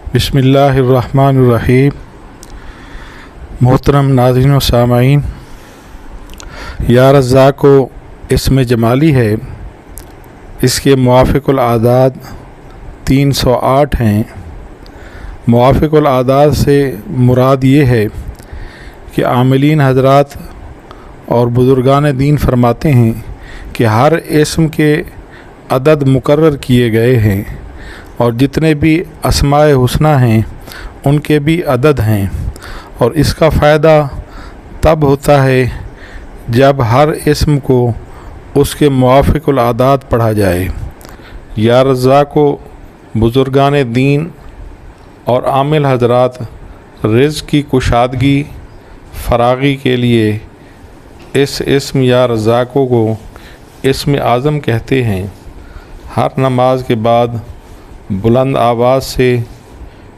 बिस्मिल्लाहिर्रहमानिर्रहीम। मोहतरम नाज़रीन व सामाईन, या रज़्ज़ाक़ो इसम जमाली है। इसके मुवाफ़िक़ुल आदाद 308 हैं। मुवाफ़िक़ुल आदाद से मुराद ये है कि आमिलीन हज़रात और बुज़ुर्गान दीन फरमाते हैं कि हर इसम के अदद मुकर्रर किए गए हैं और जितने भी अस्माए हुस्ना हैं उनके भी अदद हैं, और इसका फ़ायदा तब होता है जब हर इसम को उसके मुवाफ़िक़ुल आदाद पढ़ा जाए। या रज़्ज़ाक़ो बुज़ुर्गान दीन और आमिल हज़रात रिज़्क़ की कुशादगी फ़राग़ी के लिए इस इसम या रज़्ज़ाक़ो को इसम आज़म कहते हैं। हर नमाज के बाद बुलंद आवाज़ से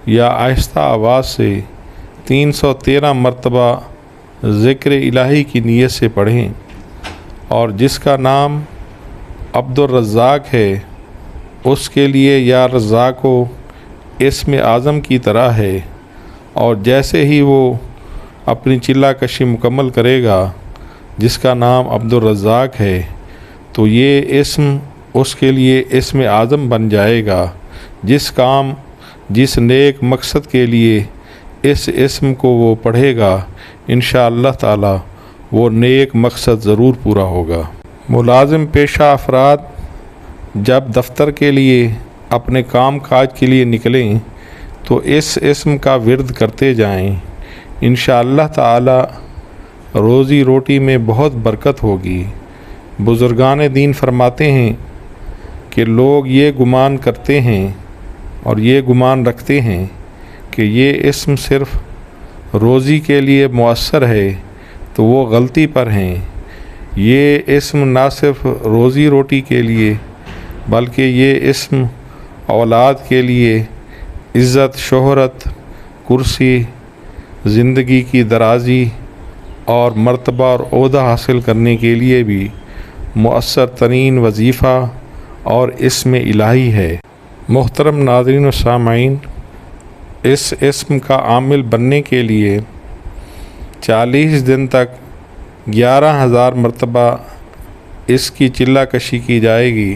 या आहिस्ता आवाज़ से 313 मरतबा ज़िक्र इलाही की नीयत से पढ़ें, और जिसका नाम अब्दुर रज़्ज़ाक़ है उसके लिए या रज़्ज़ाक़ो इसम आज़म की तरह है। और जैसे ही वो अपनी चिल्ला कशी मुकम्मल करेगा जिसका नाम अब्दुर रज़्ज़ाक़ है, तो ये इसम उसके लिए इसम आज़म बन जाएगा। जिस काम जिस नेक मकसद के लिए इस इसम को वो पढ़ेगा, इंशाअल्लाह ताला वो नेक मकसद ज़रूर पूरा होगा। मुलाजिम पेशा अफराद जब दफ्तर के लिए अपने काम काज के लिए निकलें तो इस इसम का विर्द करते जाएं। इंशाअल्लाह ताला रोज़ी रोटी में बहुत बरकत होगी। बुज़ुर्गान दीन फरमाते हैं कि लोग ये गुमान करते हैं और ये गुमान रखते हैं कि ये इसम सिर्फ़ रोज़ी के लिए मुअस्सर है, तो वो गलती पर हैं। ये इसम ना सिर्फ़ रोज़ी रोटी के लिए बल्कि ये इसम औलाद के लिए इज़्ज़त, शोहरत, कुर्सी, ज़िंदगी की दराज़ी और मर्तबा और ओहदा हासिल करने के लिए भी मुअस्सर तरीन वजीफ़ा और इसम इलाही है। मोहतरम नाज़रीन व सामाईन, इस इसम का आमिल बनने के लिए 40 दिन तक 11,000 मरतबा इसकी चिल्ला कशी की जाएगी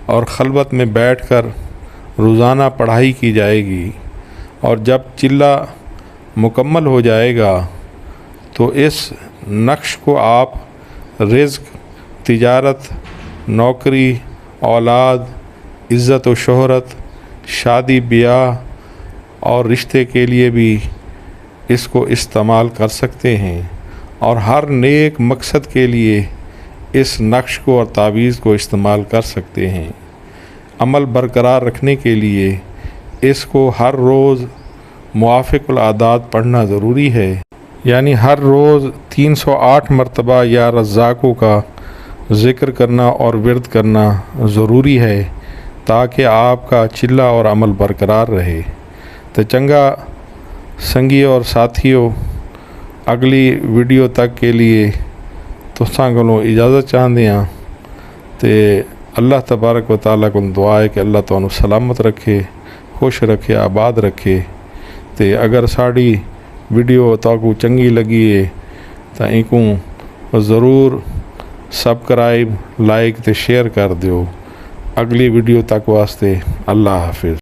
और खलवत में बैठकर रोज़ाना पढ़ाई की जाएगी। और जब चिल्ला मुकम्मल हो जाएगा तो इस नक्श को आप रिज़्क़, तिजारत, नौकरी, औलाद, इज़्ज़त व शोहरत, शादी ब्याह और रिश्ते के लिए भी इसको इस्तेमाल कर सकते हैं, और हर नेक मकसद के लिए इस नक्श को और तावीज़ को इस्तेमाल कर सकते हैं। अमल बरकरार रखने के लिए इसको हर रोज़ मुवाफ़िक़ुल आदाद पढ़ना ज़रूरी है, यानी हर रोज़ 308 मरतबा या रज़्ज़ाक़ो का ज़िक्र करना और विर्द करना ज़रूरी है ताकि आपका चिल्ला और अमल बरकरार रहे। तो चंगा संगी और साथियों, अगली वीडियो तक के लिए तुसां कोलों इजाज़त चाहते हैं। तो अल्लाह तबारक व तआला को दुआ है कि अल्लाह तुहानू सलामत रखे, खुश रखे, आबाद रखे। तो अगर साड़ी वीडियो तुहानू चंगी लगी है तो इनको ज़रूर सबसक्राइब, लाइक ते शेयर कर दियो। अगली वीडियो तक वास्ते अल्लाह हाफिज़।